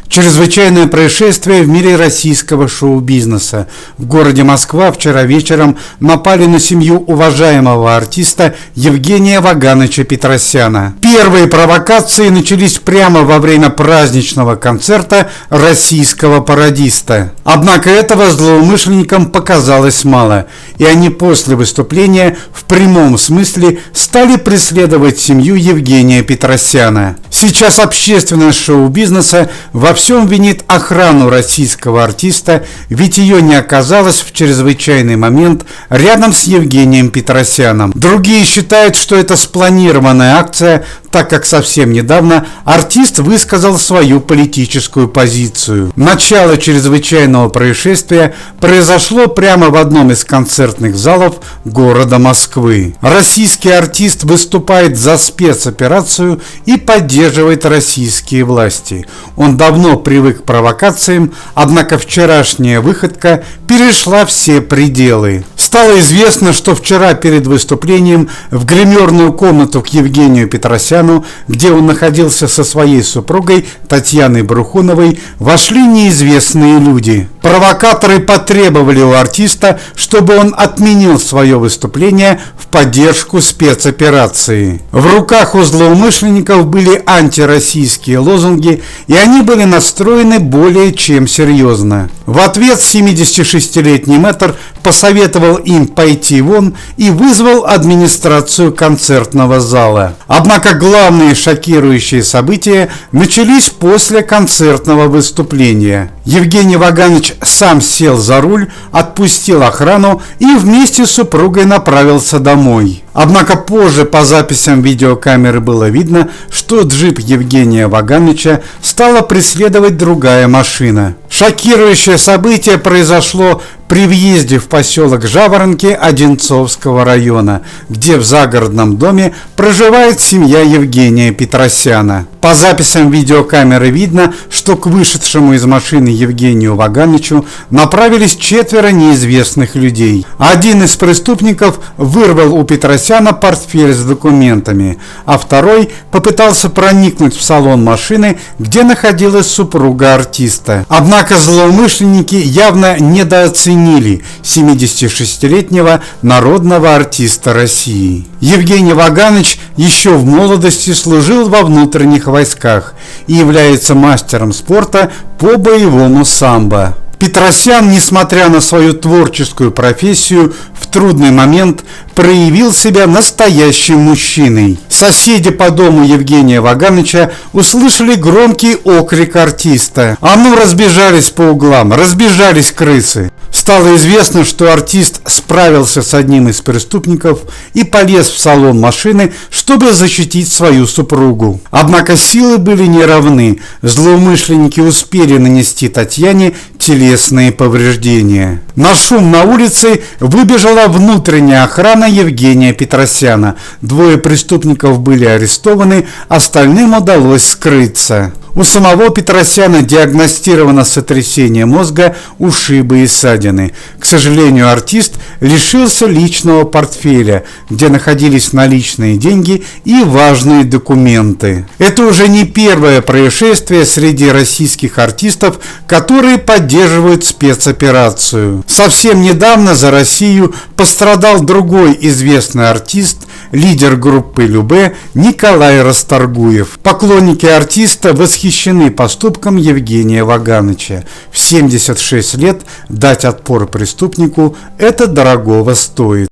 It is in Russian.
Чрезвычайное происшествие в мире российского шоу-бизнеса. В городе Москва вчера вечером напали на семью уважаемого артиста Евгения Вагановича Петросяна. Первые провокации начались прямо во время праздничного концерта российского пародиста. Однако этого злоумышленникам показалось мало, и они после выступления в прямом смысле стали преследовать семью Евгения Петросяна. Сейчас общественность шоу-бизнеса во всем винит охрану российского артиста, ведь ее не оказалось в чрезвычайный момент рядом с Евгением Петросяном. Другие считают, что это спланированная акция, так как совсем недавно артист высказал свою политическую позицию. Начало чрезвычайного происшествия произошло прямо в одном из концертных залов города Москвы. Российский артист выступает за спецоперацию и поддерживает российские власти. Он давно привык к провокациям, однако вчерашняя выходка перешла все пределы. Стало известно, что вчера перед выступлением в гримерную комнату к Евгению Петросяну, где он находился со своей супругой Татьяной Брухуновой, вошли неизвестные люди. Провокаторы потребовали у артиста, чтобы он отменил свое выступление в поддержку спецоперации. В руках у злоумышленников были антироссийские лозунги, и они были настроены более чем серьезно. В ответ 76-летний мэтр посоветовал им пойти вон и вызвал администрацию концертного зала. Однако главные шокирующие события начались после концертного выступления. Евгений Ваганович сам сел за руль, отпустил охрану и вместе с супругой направился домой. Однако позже по записям видеокамеры было видно, что джип Евгения Вагановича стала преследовать другая машина. Шокирующее событие произошло при въезде в поселок Жаворонки Одинцовского района, где в загородном доме проживает семья Евгения Петросяна. По записям видеокамеры видно, что к вышедшему из машины Евгению Вагановичу направились 4 неизвестных людей. Один из преступников вырвал у Петросяна портфель с документами, а второй попытался проникнуть в салон машины, где находилась супруга артиста. Однако злоумышленники явно недооценили 76-летнего народного артиста России. Евгений Ваганович еще в молодости служил во внутренних войсках и является мастером спорта по боевому самбо. Петросян, несмотря на свою творческую профессию, в трудный момент проявил себя настоящим мужчиной. Соседи по дому Евгения Вагановича услышали громкий окрик артиста. «А ну, разбежались по углам, разбежались крысы!» Стало известно, что артист справился с одним из преступников и полез в салон машины, чтобы защитить свою супругу. Однако силы были неравны. Злоумышленники успели нанести Татьяне телесные повреждения. На шум на улице выбежала внутренняя охрана Евгения Петросяна. 2 преступников были арестованы, остальным удалось скрыться. У самого Петросяна диагностировано сотрясение мозга, ушибы и ссадины. К сожалению, артист лишился личного портфеля, где находились наличные деньги и важные документы. Это уже не первое происшествие среди российских артистов, которые поддерживают спецоперацию. Совсем недавно за Россию пострадал другой известный артист, лидер группы Любэ Николай Расторгуев. Поклонники артиста восхищены поступком Евгения Вагановича. В 76 лет дать отпор преступнику – это дорогого стоит.